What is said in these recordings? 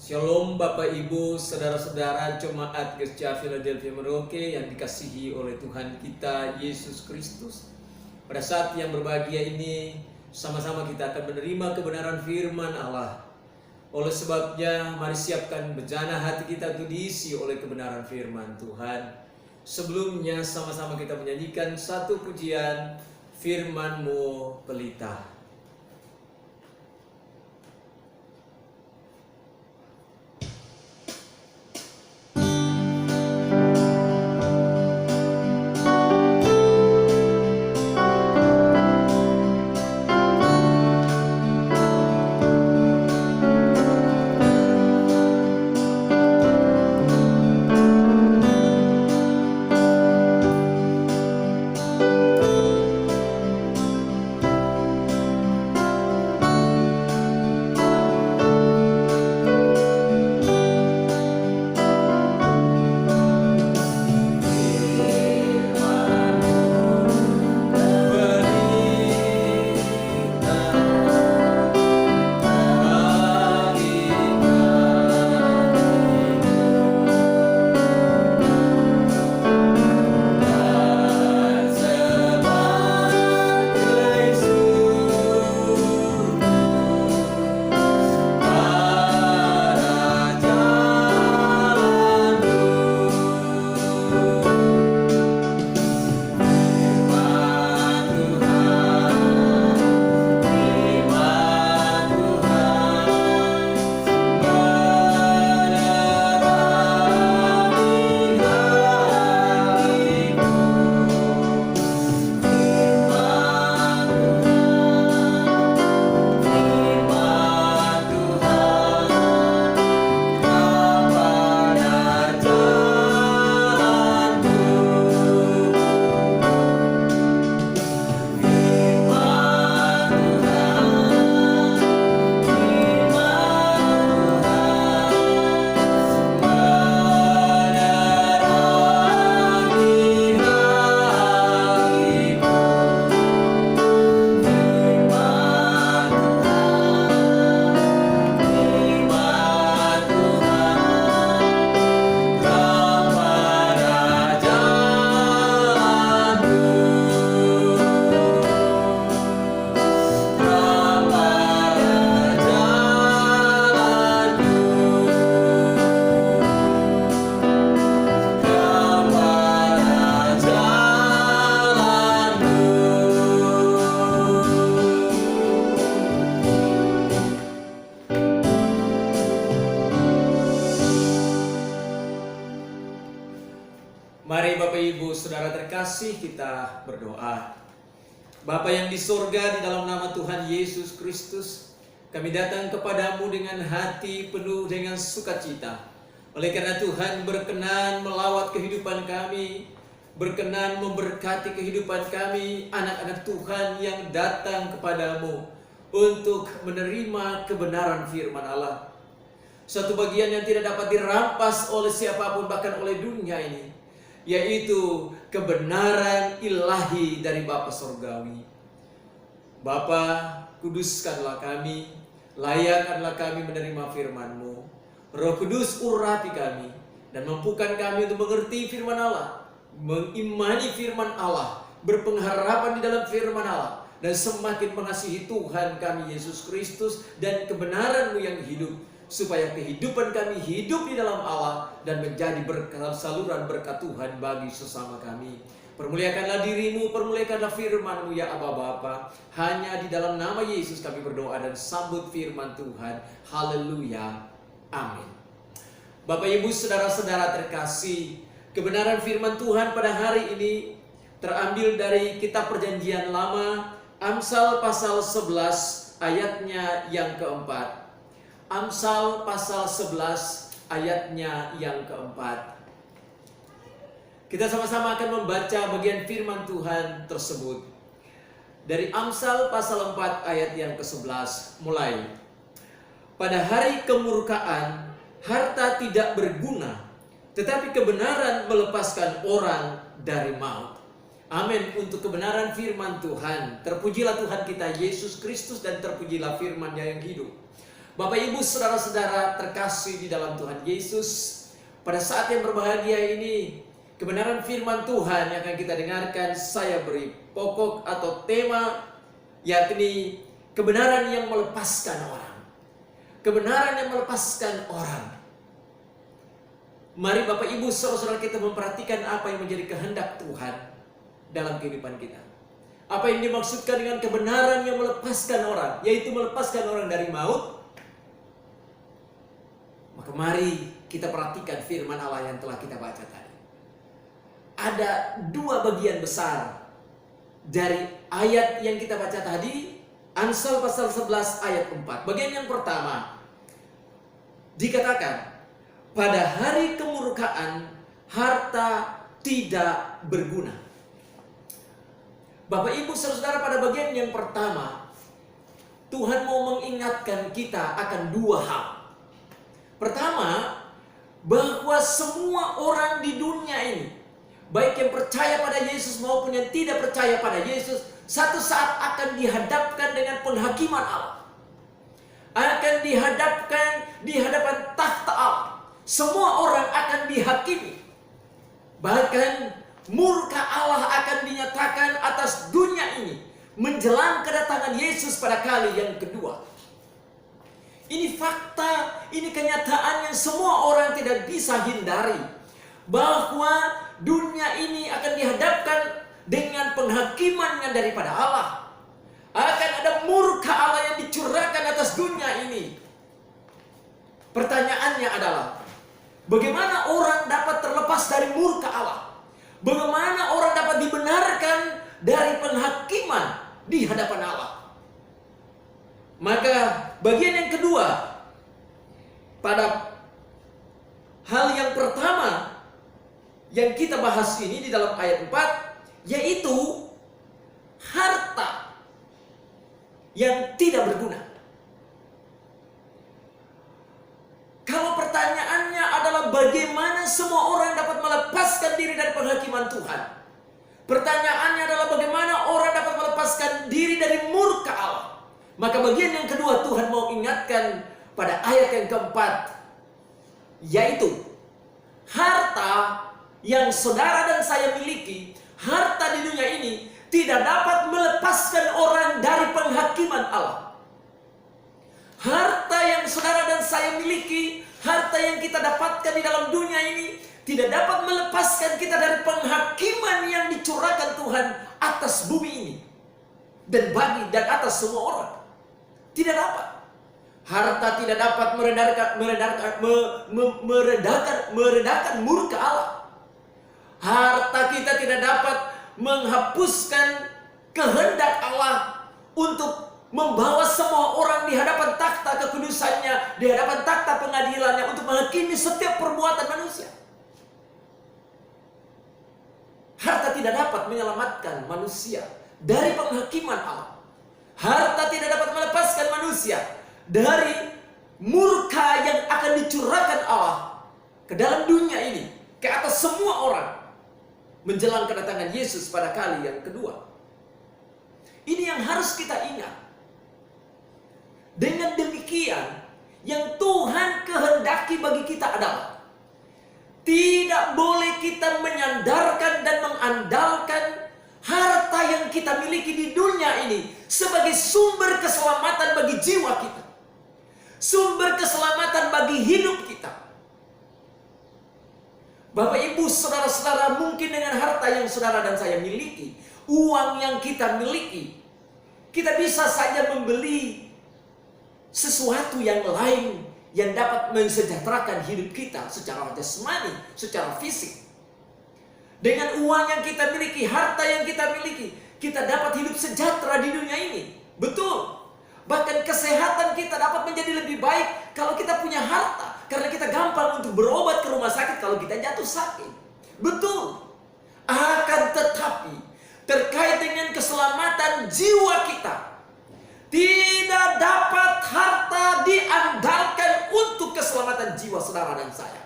Shalom Bapak Ibu, Saudara-saudara Jemaat Gereja Philadelphia Merauke yang dikasihi oleh Tuhan kita Yesus Kristus. Pada saat yang berbahagia ini, sama-sama kita akan menerima kebenaran firman Allah. Oleh sebabnya, mari siapkan bejana hati kita untuk diisi oleh kebenaran firman Tuhan. Sebelumnya sama-sama kita menyanyikan satu pujian, Firman-Mu Pelita. Mari Bapak Ibu Saudara terkasih, kita berdoa. Bapa yang di sorga, di dalam nama Tuhan Yesus Kristus, kami datang kepadamu dengan hati penuh dengan sukacita. Oleh karena Tuhan berkenan melawat kehidupan kami, berkenan memberkati kehidupan kami, anak-anak Tuhan yang datang kepadamu untuk menerima kebenaran firman Allah. Satu bagian yang tidak dapat dirampas oleh siapapun, bahkan oleh dunia ini, yaitu kebenaran ilahi dari Bapa Surgawi. Bapa, kuduskanlah kami, layakkanlah kami menerima firman-Mu. Roh Kudus urapi kami dan mampukan kami untuk mengerti firman Allah, mengimani firman Allah, berpengharapan di dalam firman Allah, dan semakin mengasihi Tuhan kami Yesus Kristus dan kebenaran-Mu yang hidup, supaya kehidupan kami hidup di dalam Allah dan menjadi saluran berkat Tuhan bagi sesama kami. Permuliakanlah dirimu, permuliakanlah firman-Mu ya Aba Bapa. Hanya di dalam nama Yesus kami berdoa dan sambut firman Tuhan. Haleluya. Amin. Bapak Ibu Saudara-saudara terkasih, kebenaran firman Tuhan pada hari ini terambil dari kitab Perjanjian Lama, Amsal pasal 11 ayatnya yang keempat. Amsal pasal 11 ayatnya yang keempat. Kita sama-sama akan membaca bagian firman Tuhan tersebut. Dari Amsal pasal 4 ayat yang ke-11 mulai. Pada hari kemurkaan, harta tidak berguna, tetapi kebenaran melepaskan orang dari maut. Amin untuk kebenaran firman Tuhan. Terpujilah Tuhan kita Yesus Kristus dan terpujilah firman-Nya yang hidup. Bapak Ibu saudara-saudara terkasih di dalam Tuhan Yesus, pada saat yang berbahagia ini, kebenaran firman Tuhan yang akan kita dengarkan, saya beri pokok atau tema, yakni kebenaran yang melepaskan orang. Kebenaran yang melepaskan orang. Mari Bapak Ibu saudara-saudara kita memperhatikan apa yang menjadi kehendak Tuhan dalam kehidupan kita. Apa yang dimaksudkan dengan kebenaran yang melepaskan orang, yaitu melepaskan orang dari maut. Maka mari kita perhatikan firman Allah yang telah kita baca tadi. Ada dua bagian besar dari ayat yang kita baca tadi. Amsal pasal 11 ayat 4. Bagian yang pertama dikatakan, pada hari kemurkaan harta tidak berguna. Bapak Ibu saudara, pada bagian yang pertama Tuhan mau mengingatkan kita akan dua hal. Pertama, bahwa semua orang di dunia ini, baik yang percaya pada Yesus maupun yang tidak percaya pada Yesus, satu saat akan dihadapkan dengan penghakiman Allah. Akan dihadapkan di hadapan takhta Allah. Semua orang akan dihakimi. Bahkan murka Allah akan dinyatakan atas dunia ini menjelang kedatangan Yesus pada kali yang kedua. Ini fakta, ini kenyataan yang semua orang tidak bisa hindari. Bahwa dunia ini akan dihadapkan dengan penghakimannya daripada Allah. Akan ada murka Allah yang dicurahkan atas dunia ini. Pertanyaannya adalah, bagaimana orang dapat terlepas dari murka Allah? Bagaimana orang dapat dibenarkan dari penghakiman di hadapan Allah? Maka bagian yang kedua, pada hal yang pertama yang kita bahas ini di dalam ayat 4, yaitu harta yang tidak berguna. Kalau pertanyaannya adalah bagaimana semua orang dapat melepaskan diri dari penghakiman Tuhan, pertanyaannya adalah bagaimana orang dapat melepaskan diri dari murka Allah. Maka bagian yang kedua Tuhan mau ingatkan pada ayat yang keempat, yaitu harta yang saudara dan saya miliki, harta di dunia ini tidak dapat melepaskan orang dari penghakiman Allah. Harta yang saudara dan saya miliki, harta yang kita dapatkan di dalam dunia ini tidak dapat melepaskan kita dari penghakiman yang dicurahkan Tuhan atas bumi ini dan bagi dan atas semua orang. Tidak dapat. Harta tidak dapat meredakan murka Allah. Harta kita tidak dapat menghapuskan kehendak Allah untuk membawa semua orang di hadapan takhta kekudusannya, di hadapan takhta pengadilannya, untuk menghakimi setiap perbuatan manusia. Harta tidak dapat menyelamatkan manusia dari penghakiman Allah. Harta tidak dapat melepaskan manusia dari murka yang akan dicurahkan Allah ke dalam dunia ini, ke atas semua orang menjelang kedatangan Yesus pada kali yang kedua. Ini yang harus kita ingat. Dengan demikian, yang Tuhan kehendaki bagi kita adalah tidak boleh kita menyandarkan dan mengandalkan harta yang kita miliki di dunia ini sebagai sumber keselamatan bagi jiwa kita, sumber keselamatan bagi hidup kita. Bapak Ibu saudara-saudara, mungkin dengan harta yang saudara dan saya miliki, uang yang kita miliki, kita bisa saja membeli sesuatu yang lain yang dapat mensejahterakan hidup kita secara jasmani, secara fisik. Dengan uang yang kita miliki, harta yang kita miliki, kita dapat hidup sejahtera di dunia ini. Betul. Bahkan kesehatan kita dapat menjadi lebih baik kalau kita punya harta. Karena kita gampang untuk berobat ke rumah sakit kalau kita jatuh sakit. Betul. Akan tetapi, terkait dengan keselamatan jiwa kita, tidak dapat harta diandalkan untuk keselamatan jiwa saudara dan saya.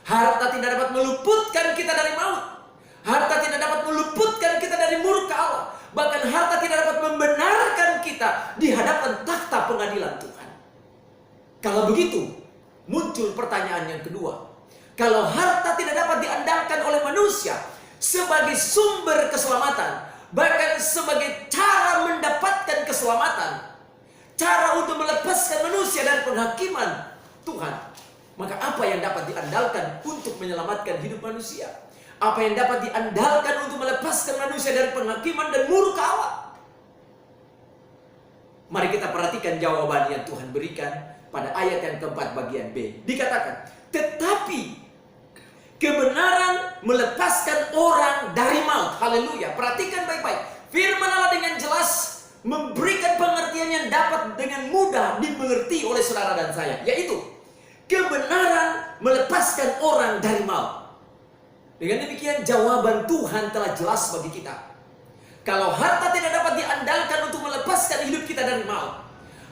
Harta tidak dapat meluputkan kita dari maut. Harta tidak dapat meluputkan kita dari murka Allah. Bahkan harta tidak dapat membenarkan kita di hadapan takhta pengadilan Tuhan. Kalau begitu, muncul pertanyaan yang kedua. Kalau harta tidak dapat diandalkan oleh manusia sebagai sumber keselamatan, bahkan sebagai cara mendapatkan keselamatan, cara untuk melepaskan manusia dari penghakiman Tuhan, maka apa yang dapat diandalkan untuk menyelamatkan hidup manusia? Apa yang dapat diandalkan untuk melepaskan manusia dari penghakiman dan murka Allah? Mari kita perhatikan jawaban yang Tuhan berikan pada ayat yang keempat bagian B. Dikatakan, tetapi kebenaran melepaskan orang dari maut. Haleluya. Perhatikan baik-baik. Firman Allah dengan jelas memberikan pengertian yang dapat dengan mudah dimengerti oleh saudara dan saya. Yaitu, kebenaran melepaskan orang dari maut. Dengan demikian jawaban Tuhan telah jelas bagi kita. Kalau harta tidak dapat diandalkan untuk melepaskan hidup kita dari maut,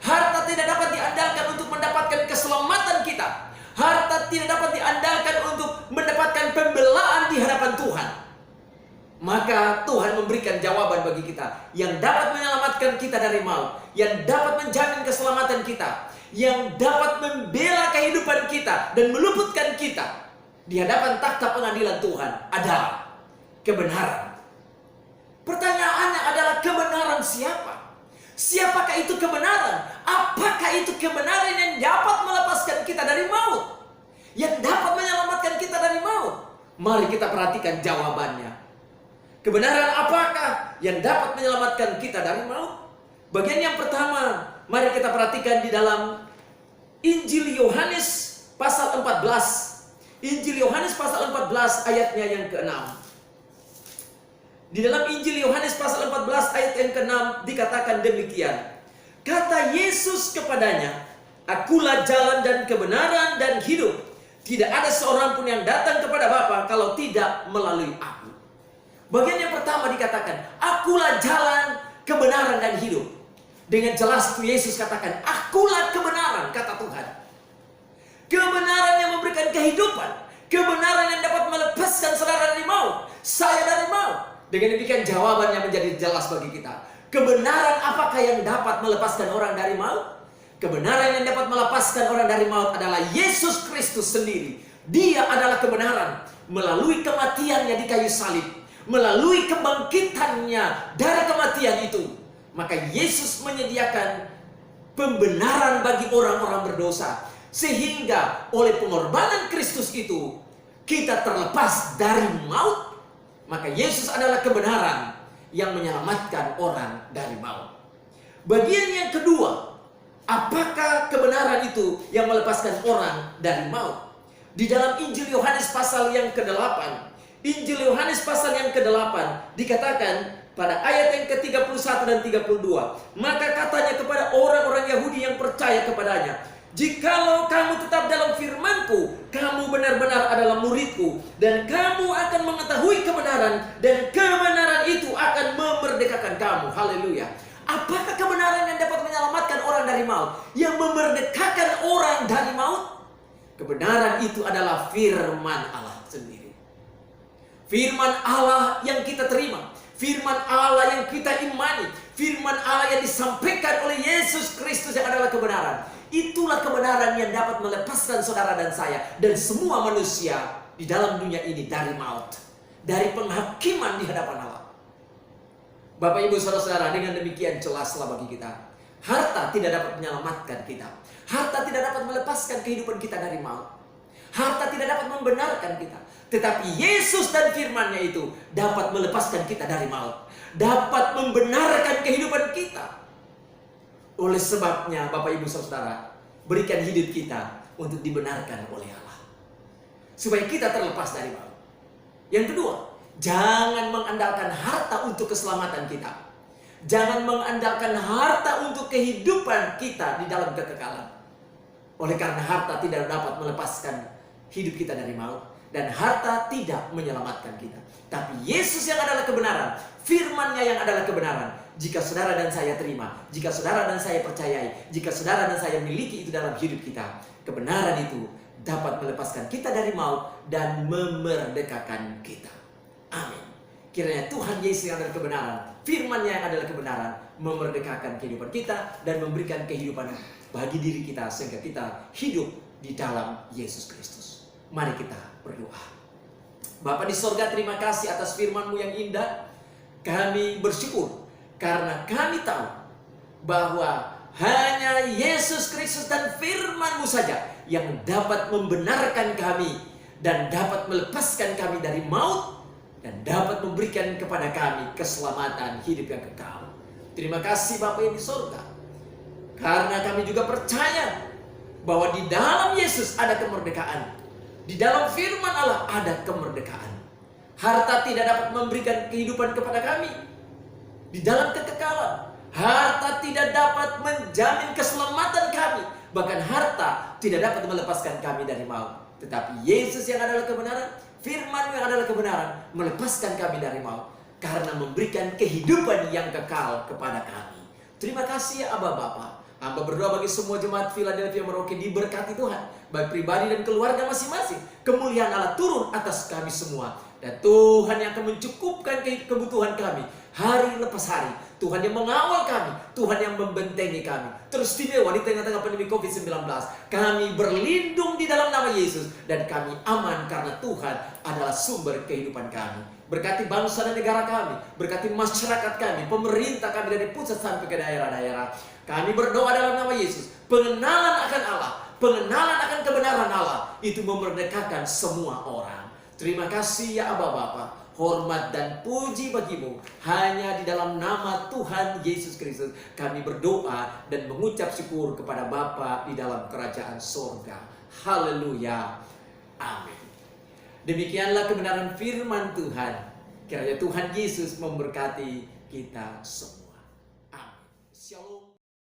harta tidak dapat diandalkan untuk mendapatkan keselamatan kita, harta tidak dapat diandalkan untuk mendapatkan pembelaan di hadapan Tuhan, maka Tuhan memberikan jawaban bagi kita yang dapat menyelamatkan kita dari maut, yang dapat menjamin keselamatan kita, yang dapat membela kehidupan kita dan meluputkan kita di hadapan takhta pengadilan Tuhan adalah kebenaran. Pertanyaannya adalah kebenaran siapa? Siapakah itu kebenaran? Apakah itu kebenaran yang dapat melepaskan kita dari maut? Yang dapat menyelamatkan kita dari maut? Mari kita perhatikan jawabannya. Kebenaran apakah yang dapat menyelamatkan kita dari maut? Bagian yang pertama, mari kita perhatikan di dalam Injil Yohanes pasal 14. Injil Yohanes pasal 14 ayatnya yang ke-6. Di dalam Injil Yohanes pasal 14 ayat yang ke-6 dikatakan demikian. Kata Yesus kepadanya, "Akulah jalan dan kebenaran dan hidup. Tidak ada seorang pun yang datang kepada Bapa kalau tidak melalui aku." Bagian yang pertama dikatakan, "Akulah jalan, kebenaran dan hidup." Dengan jelas itu Yesus katakan, "Akulah kebenaran," kata Tuhan. Kebenaran yang memberikan kehidupan, kebenaran yang dapat melepaskan saudara dari maut, saya dari maut. Dengan demikian jawabannya menjadi jelas bagi kita. Kebenaran apakah yang dapat melepaskan orang dari maut? Kebenaran yang dapat melepaskan orang dari maut adalah Yesus Kristus sendiri. Dia adalah kebenaran. Melalui kematiannya di kayu salib, melalui kebangkitannya dari kematian itu, maka Yesus menyediakan pembenaran bagi orang-orang berdosa. Sehingga oleh pengorbanan Kristus itu, kita terlepas dari maut. Maka Yesus adalah kebenaran yang menyelamatkan orang dari maut. Bagian yang kedua, apakah kebenaran itu yang melepaskan orang dari maut? Di dalam Injil Yohanes pasal yang ke-8, Injil Yohanes pasal yang ke-8 dikatakan pada ayat yang ke-31 dan 32, maka katanya kepada orang-orang Yahudi yang percaya kepadanya, "Jikalau kamu tetap dalam firman-Ku, kamu benar-benar adalah murid-Ku, dan kamu akan mengetahui kebenaran, dan kebenaran itu akan memerdekakan kamu." Haleluya. Apakah kebenaran yang dapat menyelamatkan orang dari maut, yang memerdekakan orang dari maut? Kebenaran itu adalah firman Allah sendiri. Firman Allah yang kita terima, firman Allah yang kita imani, firman Allah yang disampaikan oleh Yesus Kristus yang adalah kebenaran. Itulah kebenaran yang dapat melepaskan saudara dan saya dan semua manusia di dalam dunia ini dari maut, dari penghakiman di hadapan Allah. Bapak, Ibu, saudara-saudara, dengan demikian jelaslah bagi kita, harta tidak dapat menyelamatkan kita. Harta tidak dapat melepaskan kehidupan kita dari maut. Harta tidak dapat membenarkan kita. Tetapi Yesus dan firman-Nya itu dapat melepaskan kita dari maut, dapat membenarkan kehidupan kita. Oleh sebabnya, Bapak, Ibu, saudara, berikan hidup kita untuk dibenarkan oleh Allah, supaya kita terlepas dari maut. Yang kedua, jangan mengandalkan harta untuk keselamatan kita. Jangan mengandalkan harta untuk kehidupan kita di dalam kekekalan. Oleh karena harta tidak dapat melepaskan hidup kita dari maut, dan harta tidak menyelamatkan kita. Tapi Yesus yang adalah kebenaran, firman-Nya yang adalah kebenaran. Jika saudara dan saya terima, jika saudara dan saya percayai, jika saudara dan saya miliki itu dalam hidup kita, kebenaran itu dapat melepaskan kita dari maut dan memerdekakan kita. Amin. Kiranya Tuhan Yesus yang adalah kebenaran, firman-Nya yang adalah kebenaran, memerdekakan kehidupan kita dan memberikan kehidupan bagi diri kita sehingga kita hidup di dalam Yesus Kristus. Mari kita berdoa. Bapa di sorga, terima kasih atas firman-Mu yang indah. Kami bersyukur karena kami tahu bahwa hanya Yesus Kristus dan firman-Mu saja yang dapat membenarkan kami dan dapat melepaskan kami dari maut dan dapat memberikan kepada kami keselamatan hidup yang kekal. Terima kasih Bapa yang di sorga, karena kami juga percaya bahwa di dalam Yesus ada kemerdekaan. Di dalam firman Allah ada kemerdekaan. Harta tidak dapat memberikan kehidupan kepada kami di dalam kekekalan. Harta tidak dapat menjamin keselamatan kami. Bahkan harta tidak dapat melepaskan kami dari maut. Tetapi Yesus yang adalah kebenaran, firman yang adalah kebenaran, melepaskan kami dari maut karena memberikan kehidupan yang kekal kepada kami. Terima kasih ya Aba Bapa. Hamba berdoa bagi semua jemaat Philadelphia Merauke diberkati Tuhan, baik pribadi dan keluarga masing-masing. Kemuliaan Allah turun atas kami semua, dan Tuhan yang akan mencukupkan kebutuhan kami hari lepas hari. Tuhan yang mengawal kami, Tuhan yang membentengi kami. Teristimewa di tengah-tengah pandemi COVID-19. Kami berlindung di dalam nama Yesus, dan kami aman karena Tuhan adalah sumber kehidupan kami. Berkati bangsa dan negara kami, berkati masyarakat kami, pemerintah kami dari pusat sampai ke daerah-daerah. Kami berdoa dalam nama Yesus. Pengenalan akan Allah, pengenalan akan kebenaran Allah, itu memerdekakan semua orang. Terima kasih ya Aba Bapa. Hormat dan puji bagimu. Hanya di dalam nama Tuhan Yesus Kristus kami berdoa dan mengucap syukur kepada Bapa di dalam kerajaan sorga. Haleluya. Amin. Demikianlah kebenaran firman Tuhan. Kiranya Tuhan Yesus memberkati kita semua.